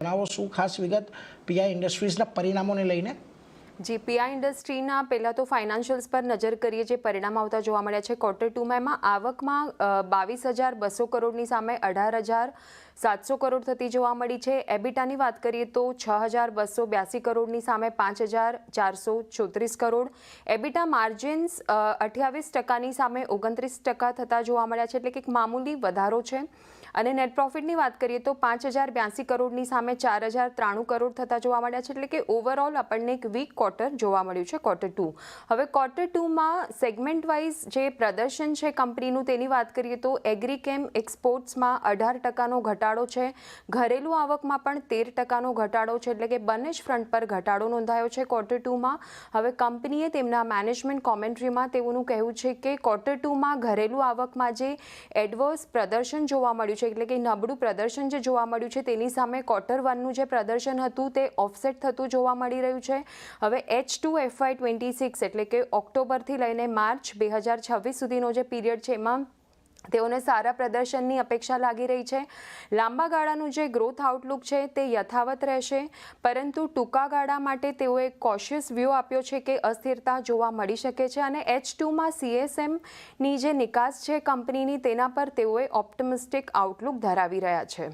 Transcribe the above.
જણાવો શું ખાસ વિગત પીઆઈ ઇન્ડસ્ટ્રીઝના પરિણામોને લઈને? જી, પીઆઈ ઇન્ડસ્ટ્રીના પહેલાં તો ફાઇનાન્શિયલ્સ પર નજર કરીએ. જે પરિણામ આવતા જોવા મળ્યા છે Q2 એમાં આવકમાં 22,200 કરોડની સામે 18,700 કરોડ થતી જોવા મળી છે. એબિટાની વાત કરીએ તો 6,282 કરોડની સામે 5,434 કરોડ. એબિટા માર્જિન્સ 28%ની સામે 29% થતા જોવા મળ્યા છે, એટલે કે એક મામૂલી વધારો છે. અને નેટ પ્રોફિટની વાત કરીએ તો 5,082 કરોડની સામે 4,093 કરોડ થતા જોવા મળ્યા છે, એટલે કે ઓવરઓલ આપણને એક વીક ક્વાર્ટર જોવા મળ્યું છે Q2. હવે Q2માં સેગમેન્ટ વાઇઝ જે પ્રદર્શન છે કંપનીનું તેની વાત કરીએ તો એગ્રીકેમ એક્સપોર્ટ્સમાં 18%નો ઘટાડો છે. ઘરેલું આવકમાં પણ 13%નો ઘટાડો છે, એટલે કે બંને જ ફ્રન્ટ પર ઘટાડો નોંધાયો છે Q2માં. હવે કંપનીએ તેમના મેનેજમેન્ટ કોમેન્ટ્રીમાં તેઓનું કહેવું છે કે Q2માં ઘરેલું આવકમાં જે એડવર્સ પ્રદર્શન જોવા મળ્યું છે, એટલે કે નબળું પ્રદર્શન જે જોવા મળ્યું છે તેની સામે Q1નું જે પ્રદર્શન હતું તે ઓફસેટ થતું જોવા મળી રહ્યું છે. હવે H2 FY26 એટલે કે ઓક્ટોબરથી લઈને માર્ચ 2026 સુધીનો જે પીરિયડ છે એમાં તેઓને સારા પ્રદર્શનની અપેક્ષા લાગી રહી છે. લાંબા ગાળાનું જે ગ્રોથ આઉટલુક છે તે યથાવત રહેશે, પરંતુ ટૂંકા ગાળા માટે તેઓએ કોશિયસ વ્યૂ આપ્યો છે કે અસ્થિરતા જોવા મળી શકે છે. અને H2માં CSMની જે નિકાસ છે કંપનીની તેના પર તેઓએ ઓપ્ટિમિસ્ટિક આઉટલુક ધરાવી રહ્યા છે.